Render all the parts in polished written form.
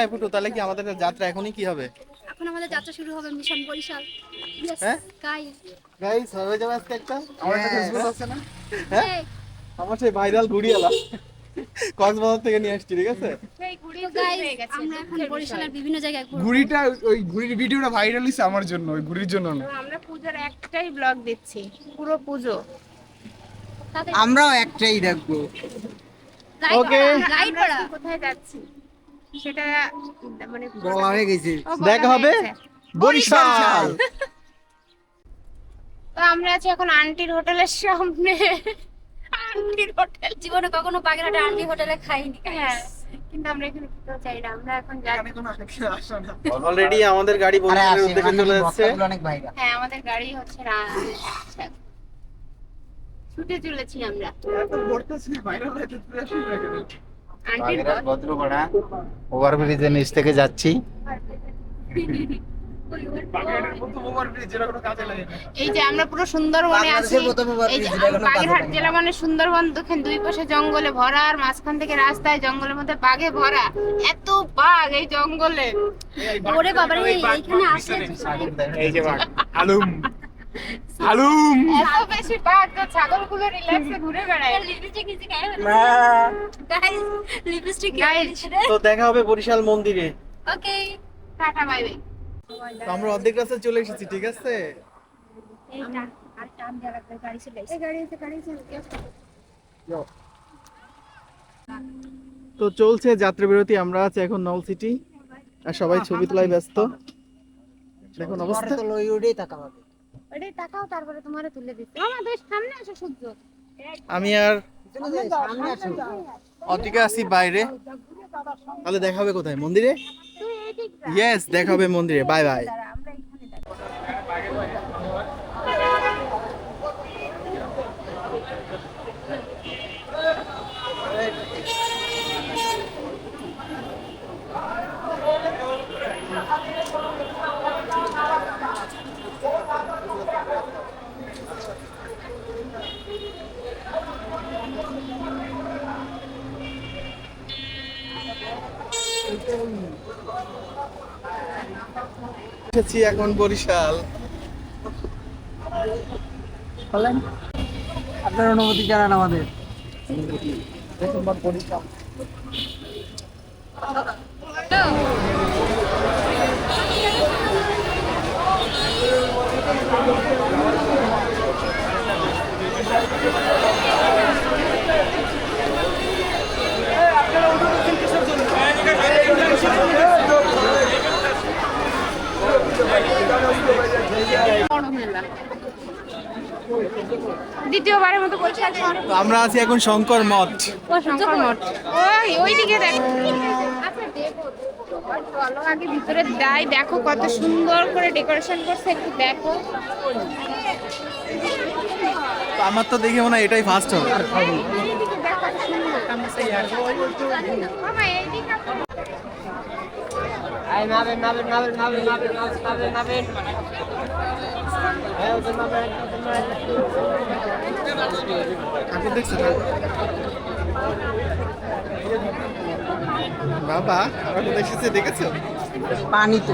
হ্যাঁ ফুটু, তাহলে কি আমাদের যাত্রা এখনই কি হবে? এখন আমাদের যাত্রা শুরু হবে মিশন বরিশাল। হ্যাঁ গাইস গাইস, হবে যাবে আজকে একটা আমার একটা ফেসবুক আছে না? হ্যাঁ সেই আমার সেই ভাইরাল ঘুড়িওয়ালা কক্সবাজার থেকে নিয়ে আসছি, ঠিক আছে? সেই ঘুড়ি তো চুরি গাইস হয়ে গেছে, আমরা এখন দুঃখের বরিশালের বিষয়। বিভিন্ন জায়গায় ঘুরবো। ঘুড়িটা ওই ঘুড়ির ভিডিওটা ভাইরাল হইছে আমার জন্য, ওই ঘুড়ির জন্য না। তো আমরা পূজার একটাই ব্লগ দিচ্ছি, পুরো পুজো। তাদের আমরাও একটাই দেখবো। Okay. গাইড আমরা করা এখন কোথায় যাচ্ছি সেটা মানে বলা হয়ে গেছে। ও বলা দেখা হবে হয়ে গেছে। বরিশাল। তো আমরা আছি এখন আন্টির হোটেলের সামনে। আন্টির হোটেল, জীবনে কখনো বাগেরহাটে আন্টি হোটেলে খাইনি। হ্যাঁ, কিন্তু আমরা এখানে খেতেও চাই না। আমরা এখন যাচ্ছি, অলরেডি আমাদের গাড়ি আরে বরিশালের আসে উদ্দেশ্যে চলে যাচ্ছে। বক্তাগুলো অনেক ভাইরা। হ্যাঁ আমাদের গাড়ি হচ্ছে না, ছুটে চলেছি আমরা আন্টির বাগেরহাট বদ্রপাড়া ওভারব্রিজের নিচ থেকে যাচ্ছি। এই যে আমরা পুরো সুন্দরবনে আছি। বাংলাদেশের প্রথম এই যে overbridge, এখনো কাজ বাগেরহাট হয়নি। জেলা মানে সুন্দরবন, দেখেন দুই পাশে জঙ্গলে ভরা, আর মাঝখান থেকে রাস্তায় জঙ্গলের মধ্যে বাঘে ভরা। এত বাঘ এই জঙ্গলে, ওরে বাবা রে, এইখানে আসলে এই যে বাঘ আলুম আলুম। এত বেশি বাঘ যে ছাগলগুলো রিল্যাক্সে ঘুরে বেড়ায়। লিপস্টিক নিচে গায়ে না, গাইস লিপস্টিক Guys. তো দেখা হবে বরিশাল মন্দিরে। ওকে টাটা বাই বাই। তো আমরা অর্ধেক রাস্তা চলে এসেছি, ঠিক আছে? এইটা আর টান দেওয়া লাগবে, গাড়ি চলে এসেছে। গাড়ি তো চলছে যাত্রা বিরতি, আমরা আছি এখন নল সিটি আর সবাই ছবি তোলায় ব্যস্ত। দেখুন অবস্থা। তোমার তো লই উঠেই তাকাবে। ওটাই তাকাও, তারপরে তোমারে তুলে দিচ্ছি। আমাদের সামনে আসো সূর্য। আমি আর চলে যাই, সামনে আসো। অটিকা আছি বাইরে। তাহলে দেখা হবে কোথায়? মন্দিরে। তুই এইদিক যা। ইয়েস, দেখা হবে মন্দিরে। Bye bye. দাঁড়া, আমরা এখানে দাঁড়াই। এসেছি এখন বরিশাল। আপনার অনুমতি জানান আমাদের। বড় মেলা। দ্বিতীয়বারের মতো বরিশাল শহরে তো আমরা আছি এখন শঙ্কর মঠ। শঙ্কর মঠ। ওই দিকে দেখ। আচ্ছা দেবো, চলো আগে ভিতরে যাই। দেখো কত সুন্দর করে ডেকোরেশন করছে, একটু দেখো। তো আমার তো দেখে মনে হয় এটাই ফার্স্ট হবে। এইদিকে দেখো কত সুন্দর। মামা এইদিকে আসো। ঠাকুর দেখছো বাবা? ঠাকুর দেখেছে, দেখেছো? পানি তো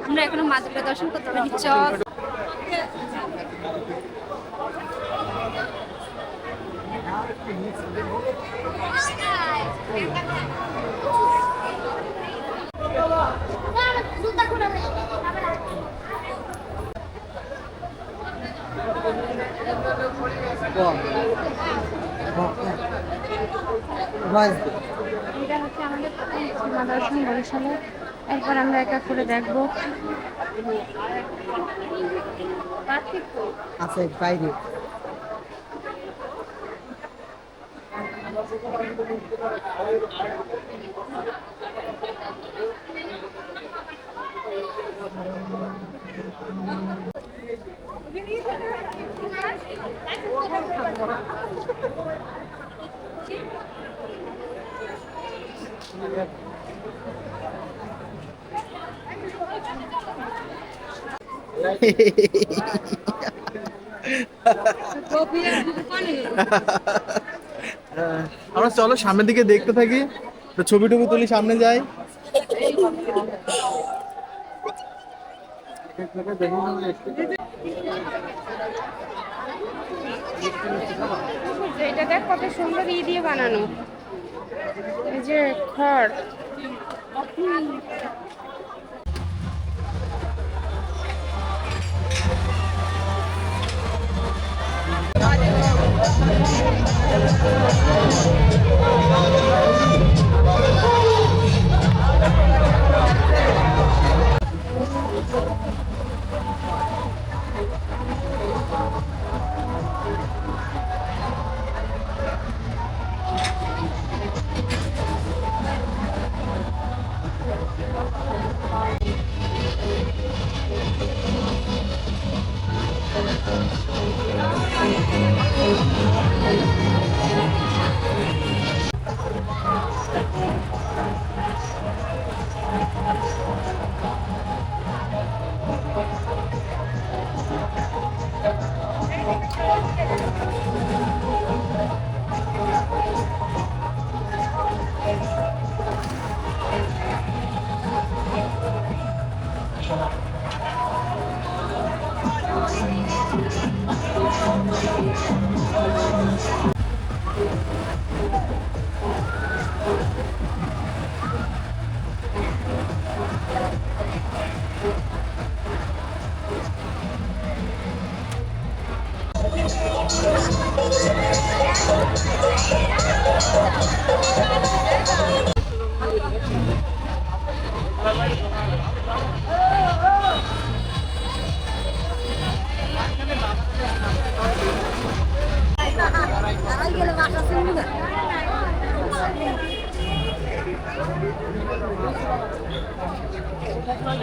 আমরা এখনো মা দুর্গা দর্শন করতে পারি। চল বাস। এটা হচ্ছে আমাদের প্রথম মা দর্শন বরিশালে। এরপর আমরা এক এক করে দেখবো। আছে বাইরে। আমরা চলো সামনের দিকে দেখতে থাকি, তো ছবি টবি তুলি, সামনে যাই। এটা দেখ কত সুন্দর দিয়ে বানানো, এই যে খড়।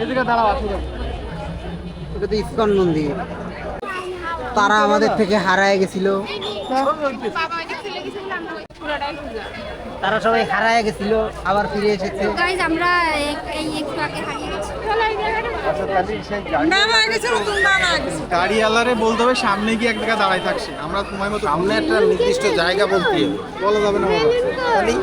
এদিকে দাঁড়াও, আসো। এটা তো ইসকন মন্দির। তারা আমাদের থেকে হারায় গেছিল, বাবা ওই যে চলে গেছিল, আমরা ওই পুরোটাই পূজা। তারা সবাই হারায় গেছিল, আবার ফিরে এসেছে। গাইজ আমরা এই একটু আগে হারিয়ে গেছি। চলো এই জায়গাটা গাড়িওয়ালারে বলতে হবে সামনে গিয়ে এক জায়গায় দাঁড়ায় থাকছে, আমরা সময় মতো সামনে একটা নির্দিষ্ট জায়গা বলতে হবে। বলা যাবে না বাবা। তাহলে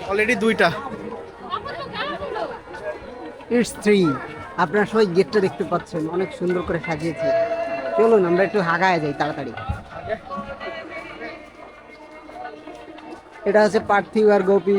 অলরেডি 2টা। ইটস 3। আপনারা সবাই গেটটা দেখতে পাচ্ছেন, অনেক সুন্দর করে সাজিয়েছে। চলুন আমরা একটু হাগায় যাই তাড়াতাড়ি। এটা হচ্ছে পার্থিব আর গোপী।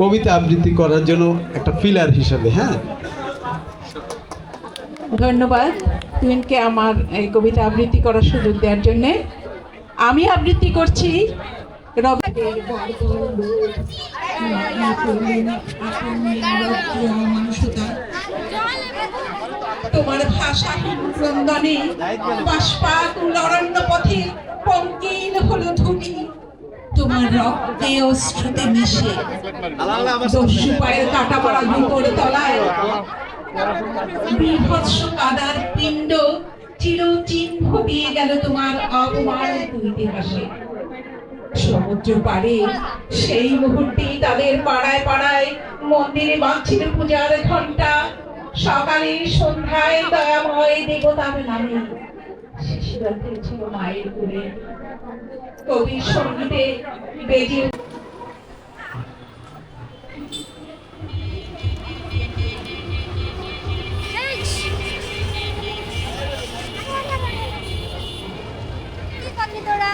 কবিতা আবৃত্তি করার জন্য একটা ফিলার হিসাবে। হ্যাঁ, ধন্যবাদ তুহিনকে আমার এই কবিতা আবৃত্তি করার সুযোগ দেওয়ার জন্যে। আমি আবৃত্তি করছি তোমার ভাষা ক্রন্দনে বাষ্পাকুল অরণ্য পথে পঙ্কিল হলো ধুনি, তোমার রক্তে অশ্রুতে মিশে দস্যু পায়ের কাটা পড়া দুপুর তলায় বিভৎস কাদার পিণ্ড চিরচিহ্ন দিয়ে গেল তোমার অপমানিত ইতিহাসে। সমুদ্র পাড়ে সেই মুহূর্তেই তাদের পাড়ায় পাড়ায় মন্দিরে বাজছিল পূজার ঘন্টা। সকালে সন্ধ্যায় দয়াময় দেবতার নামে শিশুরা খেলছিল মায়ের কোলে। কবির সঙ্গীতে বেজে কি করলি তোরা?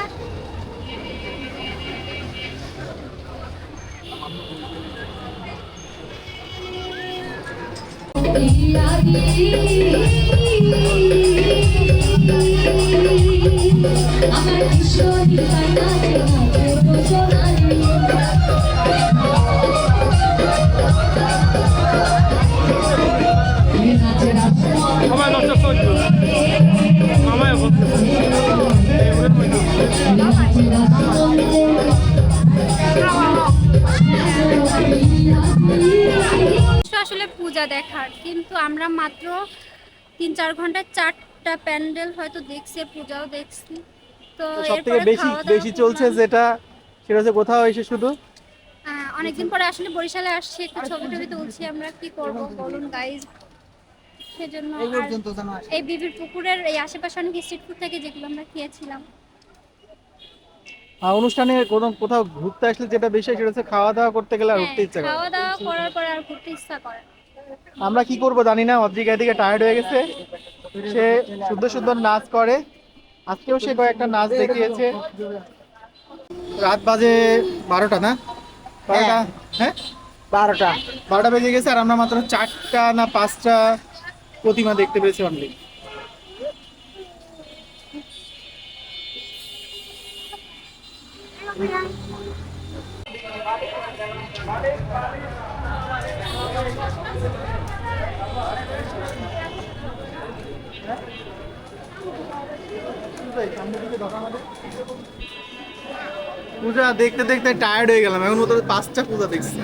আমার কিশোরী কানাচে নাচে সোনালি আমার দর্শক আমায় বলতে আসলে পূজা দেখার, কিন্তু আমরা মাত্র 3-4 ঘন্টা 4টা প্যান্ডেল হয়তো দেখছি, পূজাও দেখছি। তো সব থেকে এরপরে বেশি খাওয়া দাওয়া বেশি চলছে করলাম। যেটা সেটা হচ্ছে কোথাও এসে শুধু অনেকদিন পরে আসলে বরিশালে আসছি, একটু ছবি টবি তুলছি। আমরা কি করব বলুন গাইজ, সেজন্য এই আর পর্যন্ত যেন আসে। এই বিবির পুকুরের এই আশেপাশে অনেক স্ট্রিট ফুড থেকে যেগুলো আমরা খেয়েছিলাম। অনুষ্ঠানে কোথাও ঘুরতে আসলে যেটা বেশি সেটা হচ্ছে খাওয়া দাওয়া করতে গেলে আর উঠতে ইচ্ছা করে। খাওয়া দাওয়া করার পরে আর ঘুরতে ইচ্ছা করে। আমরা কি করব জানি না, অদ্রিক এদিকে টায়ার্ড হয়ে গেছে, সে সুন্দর সুন্দর নাচ করে। আজকেও সে কয়েকটা নাচ দেখিয়েছে। রাত বাজে 12টা না 12টা, হ্যাঁ 12টা বেজে গেছে, আর আমরা মাত্র 4টা না 5টা প্রতিমা দেখতে পেয়েছি অনলি। পূজা দেখতে দেখতে টায়ার্ড হয়ে গেলাম, এখন মতো 5টা পূজা দেখছি।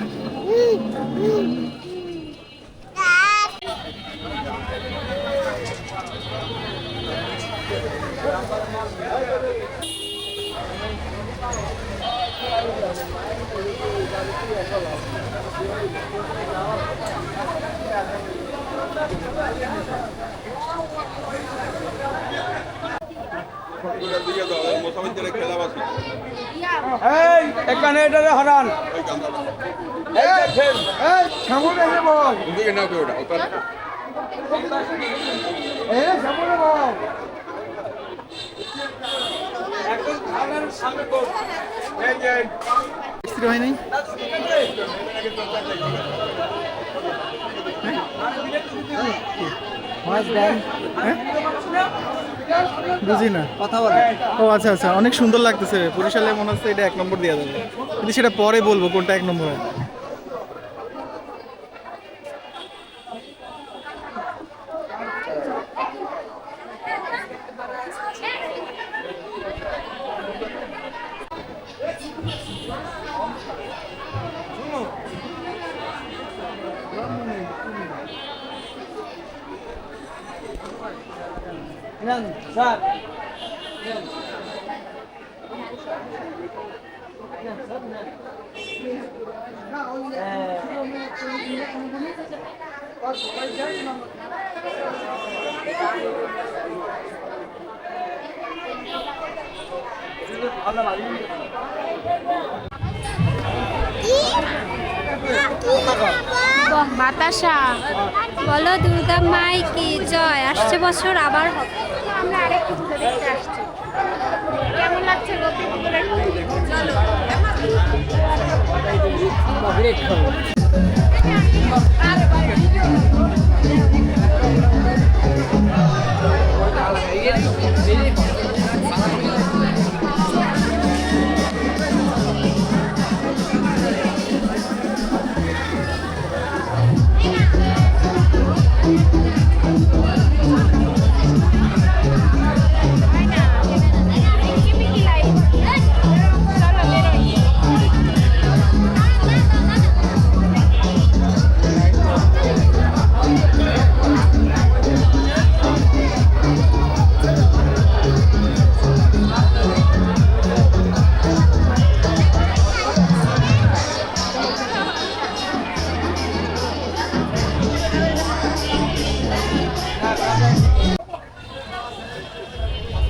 এখানে এটা হরান সামনে এসে বল ওদিকে না কেউ সামনে বল একদম খানার সামনে বল স্ত্রী হয় নাই বুঝি না কথা বলে। ও আচ্ছা আচ্ছা, অনেক সুন্দর লাগতেছে। বরিশালে মনে হচ্ছে এটা 1 নম্বর দেওয়া যাবে, কিন্তু সেটা পরে বলবো কোনটা 1 নম্বর হয়। বাতাসা বলো দুর্গা মাই কি জয়, আসছে বছর আবার হবে। আমরা আরেকটু পুজো দেখতে আসছি। কেমন লাগছে গোপী পুকুরের? চলো।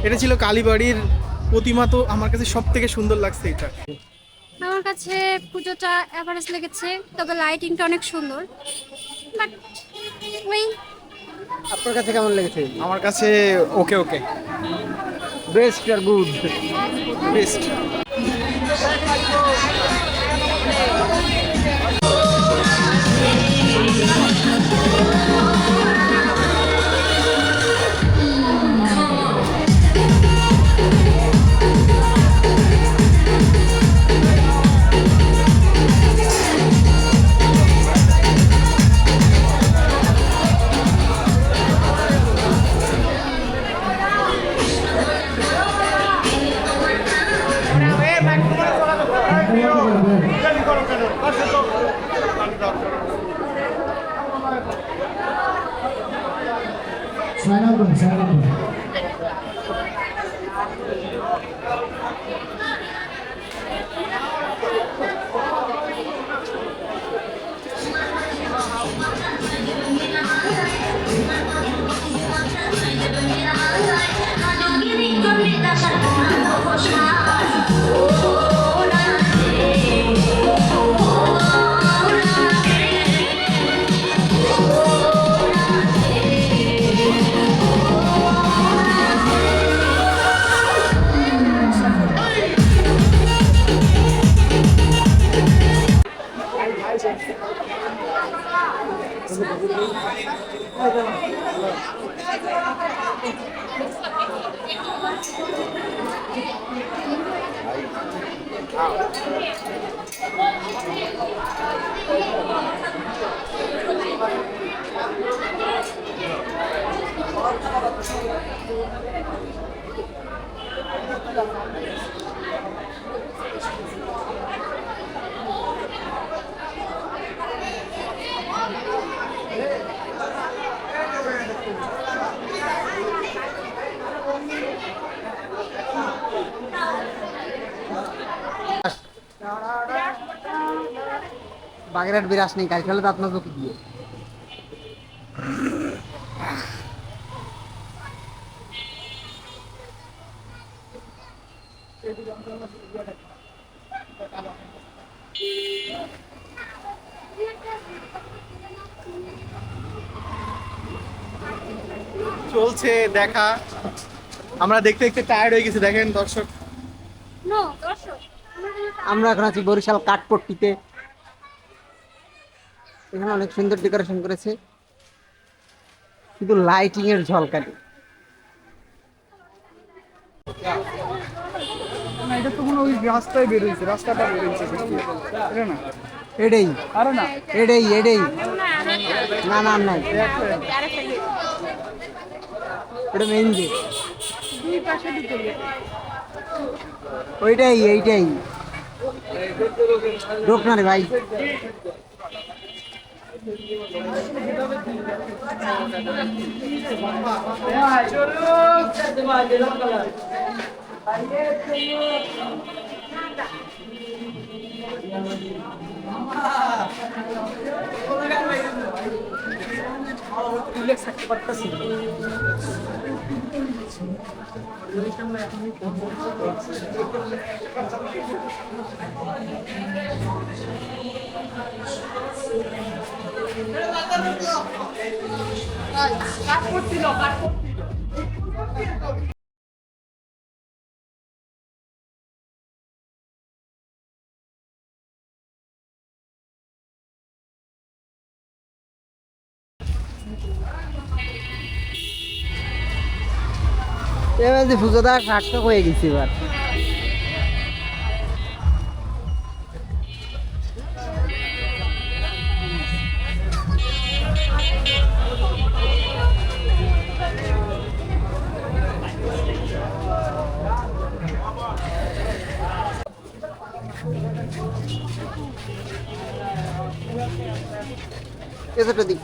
এটা ছিল কালীবাড়ির প্রতিমা, তো আমার কাছে সব থেকে সুন্দর লাগছে এটা। আমার কাছে পুজোটা অ্যাভারেজ লেগেছে, তবে লাইটিংটা অনেক সুন্দর, বাট ওই আপনার কাছে কেমন লেগেছে? আমার কাছে ওকে ওকে বেস্ট আর গুড? বেস্ট। বাগেরহাট বিরাস নেই, কালকে হলে তো আপনার চোখে দিয়ে। চলছে দেখা, আমরা দেখতে দেখতে টায়ার্ড হয়ে গেছি। দেখেন দর্শক, নো দর্শক, আমরা এখন আছি বরিশাল কাঠপট্টিতে। এখানে অনেক সুন্দর ডেকোরেশন করেছে, শুধু লাইটিং এর ঝলকানি। এটা তো মনে ওই রাস্তায় বেরোইছে, রাস্তাটা বেরোইছে এটা না? এটাই আরে না, এটাই এটাই না না নাই, এটা মেইন গেট। ওইটাই এইটাই ঢোক না রে ভাই। এবার যে পুজোটা সার্থক হয়ে গেছে এবার। এতটা দিক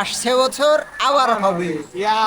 আসছে বছর আবার হবে। ইয়া